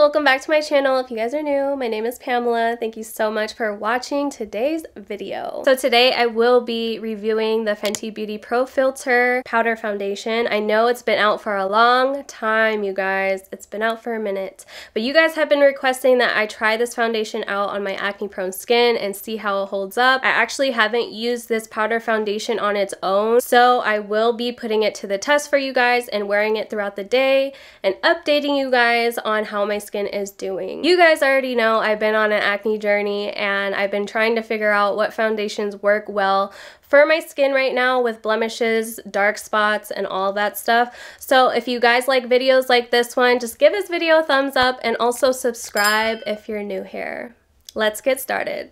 welcome back to my channel. If you guys are new, my name is Pamela. Thank you so much for watching today's video. So today I will be reviewing the Fenty Beauty Pro Filter Powder Foundation. I know it's been out for a long time, you guys. It's been out for a minute. But you guys have been requesting that I try this foundation out on my acne-prone skin and see how it holds up. I actually haven't used this powder foundation on its own, so I will be putting it to the test for you guys and wearing it throughout the day and updating you guys on how my skin is doing. You guys already know I've been on an acne journey and I've been trying to figure out what foundations work well for my skin right now with blemishes, dark spots, and all that stuff. So if you guys like videos like this one, just give this video a thumbs up and also subscribe if you're new here. Let's get started.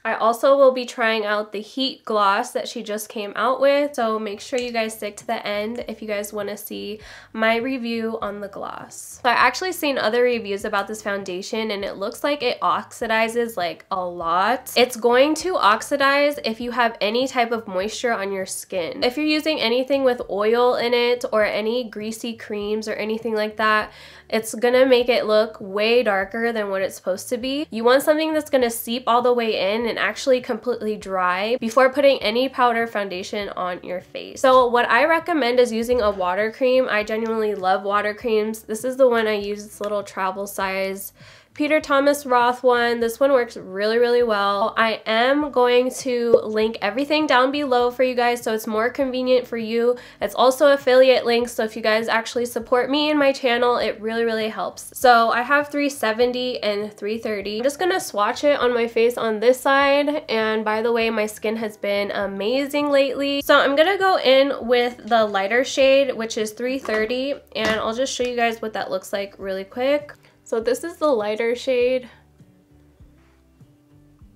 I also will be trying out the Heat Gloss that she just came out with, so make sure you guys stick to the end if you guys want to see my review on the gloss. So I actually seen other reviews about this foundation and it looks like it oxidizes like a lot. It's going to oxidize if you have any type of moisture on your skin. If you're using anything with oil in it or any greasy creams or anything like that, it's gonna make it look way darker than what it's supposed to be. You want something that's gonna seep all the way in and actually completely dry before putting any powder foundation on your face. So what I recommend is using a water cream. I genuinely love water creams. This is the one I use, this little travel size Peter Thomas Roth one. This one works really well. I am going to link everything down below for you guys so it's more convenient for you. It's also affiliate links, so if you guys actually support me and my channel, it really helps. So I have 370 and 330. I'm just gonna swatch it on my face on this side, and by the way, my skin has been amazing lately. So I'm gonna go in with the lighter shade, which is 330, and I'll just show you guys what that looks like really quick. So this is the lighter shade.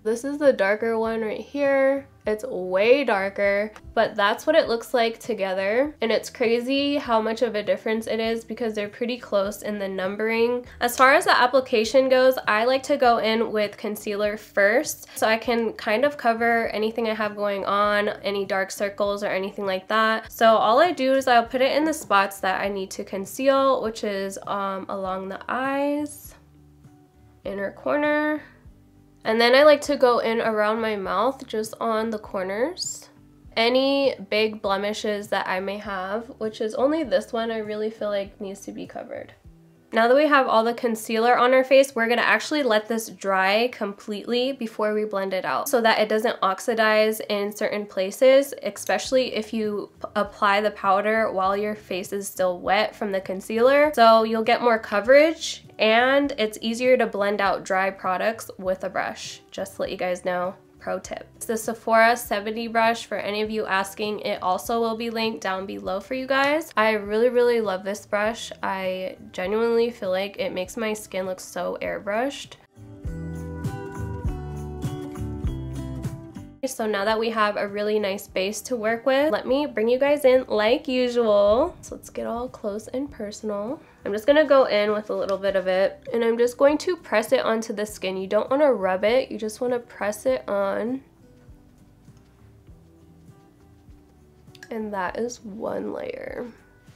This is the darker one right here. It's way darker, but that's what it looks like together. And it's crazy how much of a difference it is because they're pretty close in the numbering. As far as the application goes, I like to go in with concealer first so I can kind of cover anything I have going on, any dark circles or anything like that. So all I do is I'll put it in the spots that I need to conceal, which is along the eyes, inner corner. And then I like to go in around my mouth, just on the corners. Any big blemishes that I may have, which is only this one I really feel like needs to be covered. Now that we have all the concealer on our face, we're gonna actually let this dry completely before we blend it out so that it doesn't oxidize in certain places, especially if you apply the powder while your face is still wet from the concealer. So you'll get more coverage and it's easier to blend out dry products with a brush, just to let you guys know. Pro tip. It's the SEPHORA 70 brush for any of you asking. It also will be linked down below for you guys. I really love this brush. I genuinely feel like it makes my skin look so airbrushed. So now that we have a really nice base to work with, let me bring you guys in like usual. So let's get all close and personal. I'm just gonna go in with a little bit of it and I'm just going to press it onto the skin. You don't want to rub it, you just want to press it on. And that is one layer.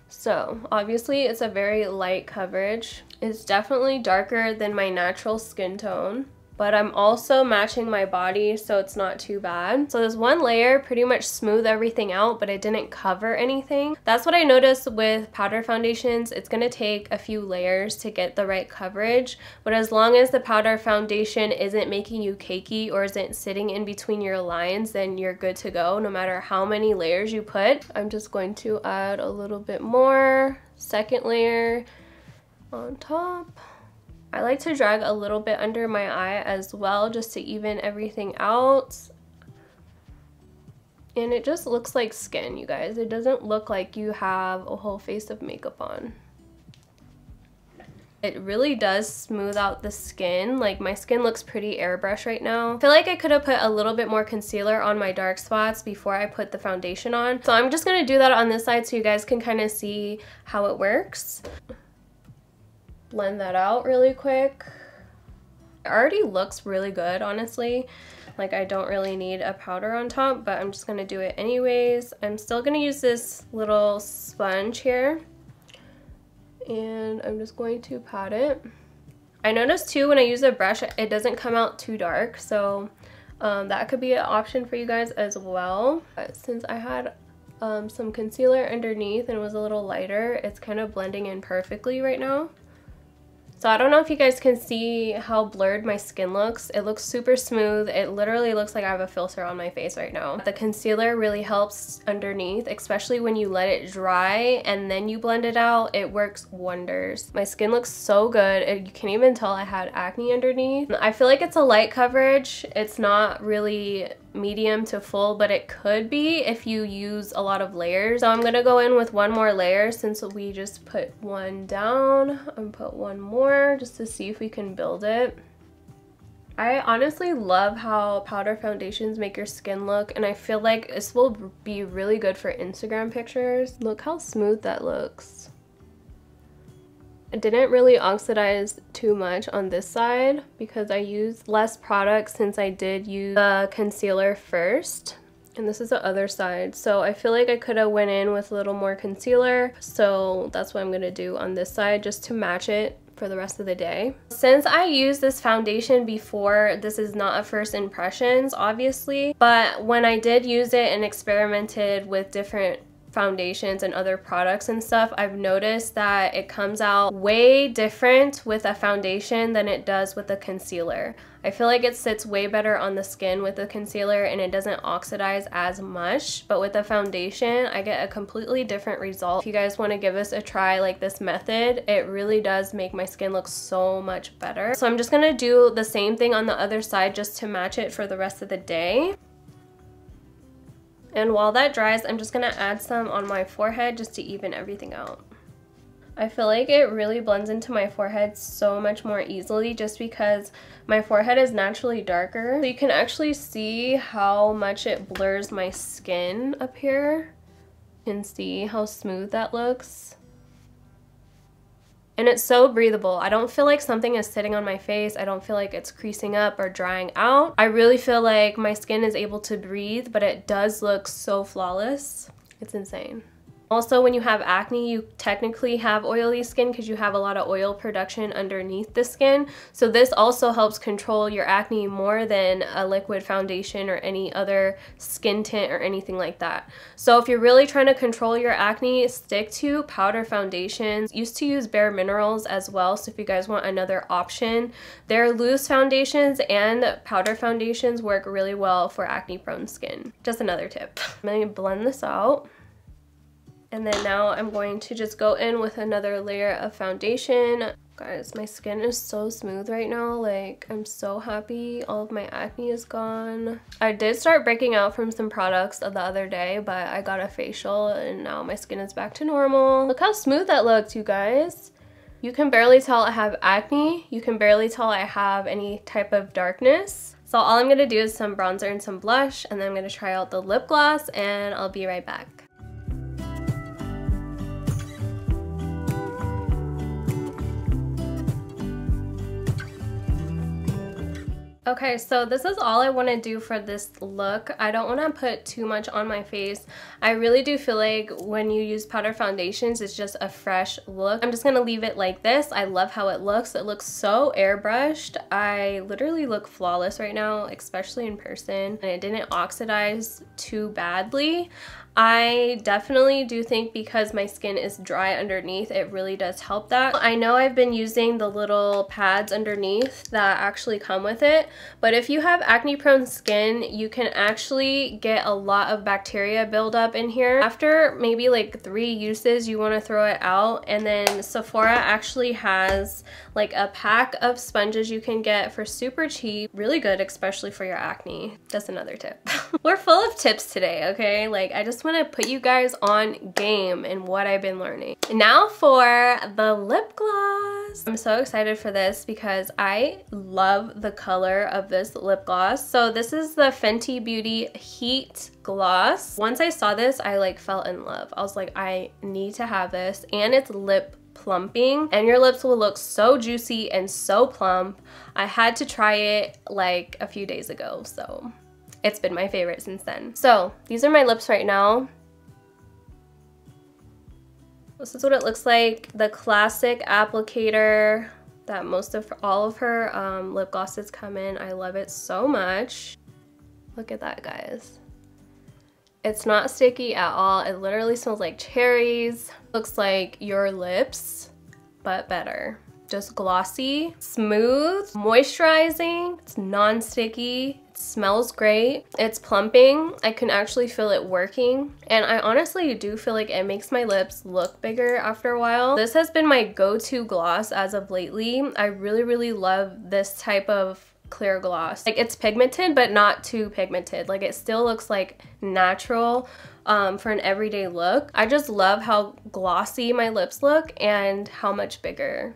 So obviously it's a very light coverage. It's definitely darker than my natural skin tone, but I'm also matching my body so it's not too bad. So this one layer pretty much smoothed everything out, but it didn't cover anything. That's what I noticed with powder foundations. It's gonna take a few layers to get the right coverage, but as long as the powder foundation isn't making you cakey or isn't sitting in between your lines, then you're good to go no matter how many layers you put. I'm just going to add a little bit more, second layer on top. I like to drag a little bit under my eye as well just to even everything out. And it just looks like skin, you guys. It doesn't look like you have a whole face of makeup on. It really does smooth out the skin. Like my skin looks pretty airbrush right now. I feel like I could have put a little bit more concealer on my dark spots before I put the foundation on. So I'm just gonna do that on this side so you guys can kind of see how it works. Blend that out really quick. It already looks really good, honestly. Like I don't really need a powder on top, but I'm just gonna do it anyways. I'm still gonna use this little sponge here and I'm just going to pat it I noticed too when I use a brush, it doesn't come out too dark, so that could be an option for you guys as well. But since I had some concealer underneath and it was a little lighter, it's kind of blending in perfectly right now. So I don't know if you guys can see how blurred my skin looks. It looks super smooth. It literally looks like I have a filter on my face right now. The concealer really helps underneath, especially when you let it dry and then you blend it out. It works wonders. My skin looks so good. You can even tell I had acne underneath. I feel like it's a light coverage. It's not really medium to full, but it could be if you use a lot of layers. So I'm gonna go in with one more layer since we just put one down and put one more just to see if we can build it. I honestly love how powder foundations make your skin look, and I feel like this will be really good for Instagram pictures. Look how smooth that looks. It didn't really oxidize too much on this side because I used less product since I did use the concealer first. And this is the other side. So I feel like I could have went in with a little more concealer. So that's what I'm gonna do on this side just to match it for the rest of the day. Since I used this foundation before, this is not a first impressions, obviously. But when I did use it and experimented with different foundations and other products and stuff, I've noticed that it comes out way different with a foundation than it does with a concealer. I feel like it sits way better on the skin with a concealer and it doesn't oxidize as much, but with a foundation I get a completely different result. If you guys want to give this a try, like this method, it really does make my skin look so much better. So I'm just gonna do the same thing on the other side just to match it for the rest of the day. And while that dries, I'm just gonna add some on my forehead just to even everything out. I feel like it really blends into my forehead so much more easily just because my forehead is naturally darker. So you can actually see how much it blurs my skin up here. You can see how smooth that looks. And it's so breathable. I don't feel like something is sitting on my face. I don't feel like it's creasing up or drying out. I really feel like my skin is able to breathe, but it does look so flawless. It's insane. Also, when you have acne, you technically have oily skin because you have a lot of oil production underneath the skin. So this also helps control your acne more than a liquid foundation or any other skin tint or anything like that. So if you're really trying to control your acne, stick to powder foundations. Used to use Bare Minerals as well, so if you guys want another option, their loose foundations and powder foundations work really well for acne prone skin. Just another tip. I'm going to blend this out. And then now I'm going to just go in with another layer of foundation. Guys, my skin is so smooth right now. Like, I'm so happy. All of my acne is gone. I did start breaking out from some products the other day, but I got a facial and now my skin is back to normal. Look how smooth that looks, you guys. You can barely tell I have acne. You can barely tell I have any type of darkness. So all I'm gonna do is some bronzer and some blush, and then I'm gonna try out the lip gloss, and I'll be right back. Okay, so this is all I want to do for this look. I don't want to put too much on my face. I really do feel like when you use powder foundations, it's just a fresh look. I'm just going to leave it like this. I love how it looks. It looks so airbrushed. I literally look flawless right now, especially in person. And it didn't oxidize too badly. I definitely do think because my skin is dry underneath, it really does help that. I know I've been using the little pads underneath that actually come with it, but if you have acne prone skin, you can actually get a lot of bacteria buildup in here. After maybe like 3 uses, you want to throw it out. And then Sephora actually has like a pack of sponges you can get for super cheap. Really good, especially for your acne. That's another tip. We're full of tips today, okay? Like, I just want to put you guys on game in what I've been learning. Now for the lip gloss. I'm so excited for this because I love the color of this lip gloss. So this is the Fenty Beauty Heat Gloss. Once I saw this, I like fell in love. I was like, I need to have this, and it's lip plumping and your lips will look so juicy and so plump. I had to try it like a few days ago, so it's been my favorite since then. So these are my lips right now. This is what it looks like. The classic applicator that all of her lip glosses come in. I love it so much. Look at that, guys. It's not sticky at all. It literally smells like cherries. Looks like your lips, but better. Just glossy, smooth, moisturizing. It's non-sticky. It smells great. It's plumping. I can actually feel it working. And I honestly do feel like it makes my lips look bigger after a while. This has been my go-to gloss as of lately. I really love this type of clear gloss. Like, it's pigmented, but not too pigmented. Like, it still looks like natural for an everyday look. I just love how glossy my lips look and how much bigger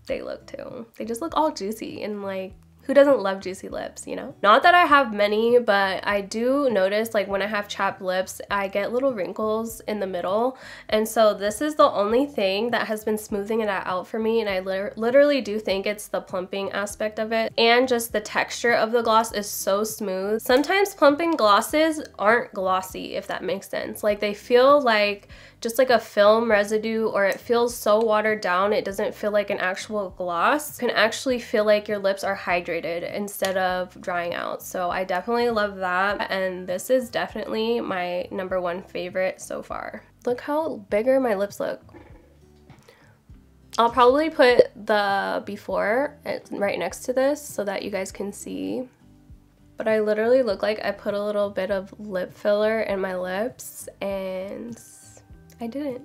they look too. They just look all juicy, and like, who doesn't love juicy lips, you know? Not that I have many, but I do notice, like, when I have chapped lips, I get little wrinkles in the middle. And so this is the only thing that has been smoothing it out for me. And I literally do think it's the plumping aspect of it. And just the texture of the gloss is so smooth. Sometimes plumping glosses aren't glossy, if that makes sense. Like, they feel like just like a film residue, or it feels so watered down it doesn't feel like an actual gloss. You can actually feel like your lips are hydrated instead of drying out. So I definitely love that, and this is definitely my #1 favorite so far. Look how bigger my lips look. I'll probably put the before right next to this so that you guys can see. But I literally look like I put a little bit of lip filler in my lips, and I didn't.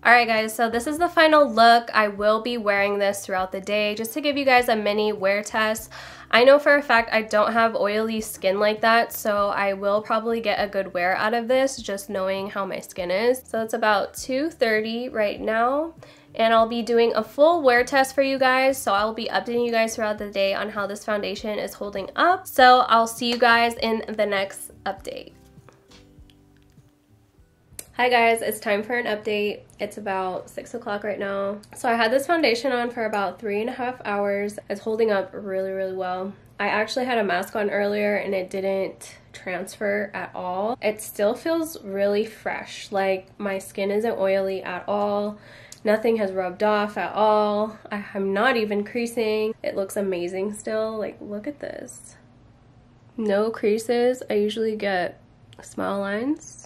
Alright guys, so this is the final look. I will be wearing this throughout the day just to give you guys a mini wear test. I know for a fact I don't have oily skin like that, so I will probably get a good wear out of this just knowing how my skin is. So it's about 2:30 right now, and I'll be doing a full wear test for you guys, so I'll be updating you guys throughout the day on how this foundation is holding up. So I'll see you guys in the next update. Hi guys, it's time for an update. It's about 6 o'clock right now. So I had this foundation on for about 3.5 hours. It's holding up really well. I actually had a mask on earlier and it didn't transfer at all. It still feels really fresh. Like, my skin isn't oily at all. Nothing has rubbed off at all. I'm not even creasing. It looks amazing still. Like, look at this. No creases. I usually get smile lines.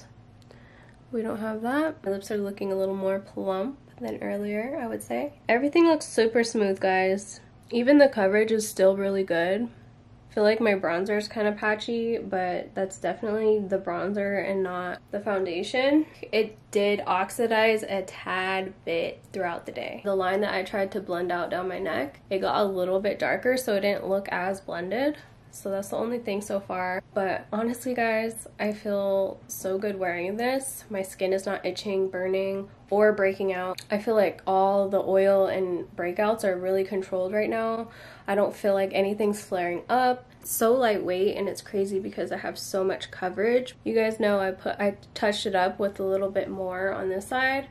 We don't have that. My lips are looking a little more plump than earlier, I would say. Everything looks super smooth, guys. Even the coverage is still really good. I feel like my bronzer is kind of patchy, but that's definitely the bronzer and not the foundation. It did oxidize a tad bit throughout the day. The line that I tried to blend out down my neck, it got a little bit darker, so it didn't look as blended. So that's the only thing so far. But honestly guys, I feel so good wearing this. My skin is not itching, burning, or breaking out. I feel like all the oil and breakouts are really controlled right now. I don't feel like anything's flaring up. It's so lightweight, and it's crazy because I have so much coverage. You guys know I touched it up with a little bit more on this side,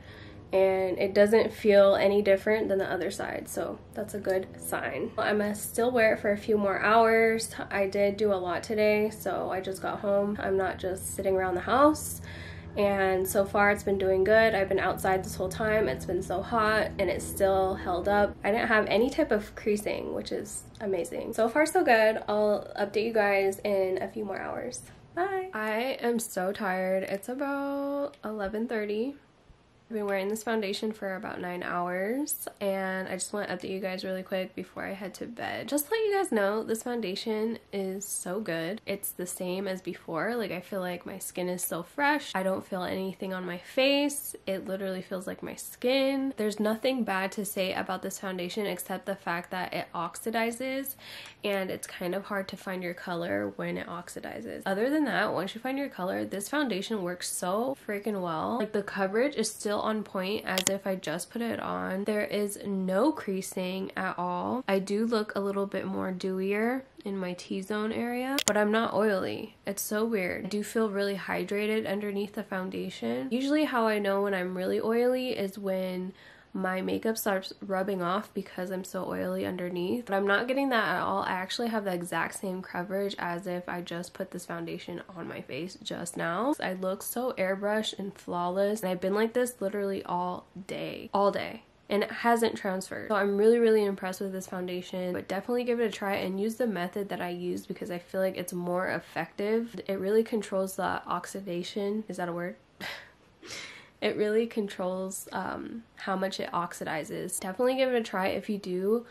and it doesn't feel any different than the other side, so that's a good sign. I'm gonna still wear it for a few more hours. I did do a lot today, so I just got home. I'm not just sitting around the house, and so far it's been doing good. I've been outside this whole time. It's been so hot and it's still held up. I didn't have any type of creasing, which is amazing. So far so good. I'll update you guys in a few more hours. Bye. I am so tired. It's about 11:30. I've been wearing this foundation for about 9 hours, and I just want to update you guys really quick before I head to bed. Just to let you guys know, this foundation is so good. It's the same as before. Like, I feel like my skin is so fresh. I don't feel anything on my face. It literally feels like my skin. There's nothing bad to say about this foundation except the fact that it oxidizes, and it's kind of hard to find your color when it oxidizes. Other than that, once you find your color, this foundation works so freaking well. Like, the coverage is still on point as if I just put it on. There is no creasing at all. I do look a little bit more dewier in my T-zone area, but I'm not oily. It's so weird. I do feel really hydrated underneath the foundation. Usually how I know when I'm really oily is when my makeup starts rubbing off because I'm so oily underneath, but I'm not getting that at all. I actually have the exact same coverage as if I just put this foundation on my face just now. I look so airbrushed and flawless, and I've been like this literally all day. and it hasn't transferred. So I'm really impressed with this foundation, but definitely give it a try and use the method that I used because I feel like it's more effective. It really controls the oxidation. Is that a word? It really controls how much it oxidizes. Definitely give it a try. If you do,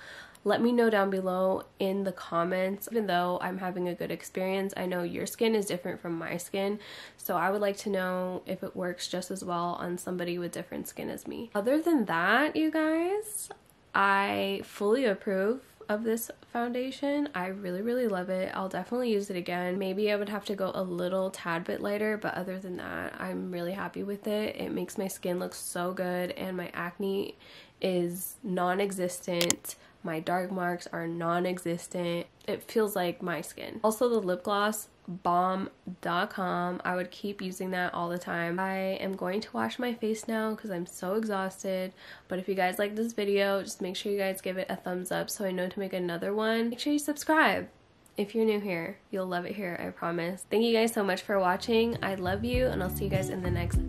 let me know down below in the comments. Even though I'm having a good experience, I know your skin is different from my skin, so I would like to know if it works just as well on somebody with different skin as me. Other than that, you guys, I fully approve of this foundation. I really love it. I'll definitely use it again. Maybe I would have to go a little tad bit lighter, but other than that, I'm really happy with it. It makes my skin look so good and my acne is non-existent. My dark marks are non-existent. It feels like my skin. Also, the lip gloss, bomb.com. I would keep using that all the time. I am going to wash my face now because I'm so exhausted. But if you guys like this video, just make sure you guys give it a thumbs up so I know to make another one. Make sure you subscribe. If you're new here, you'll love it here, I promise. Thank you guys so much for watching. I love you, and I'll see you guys in the next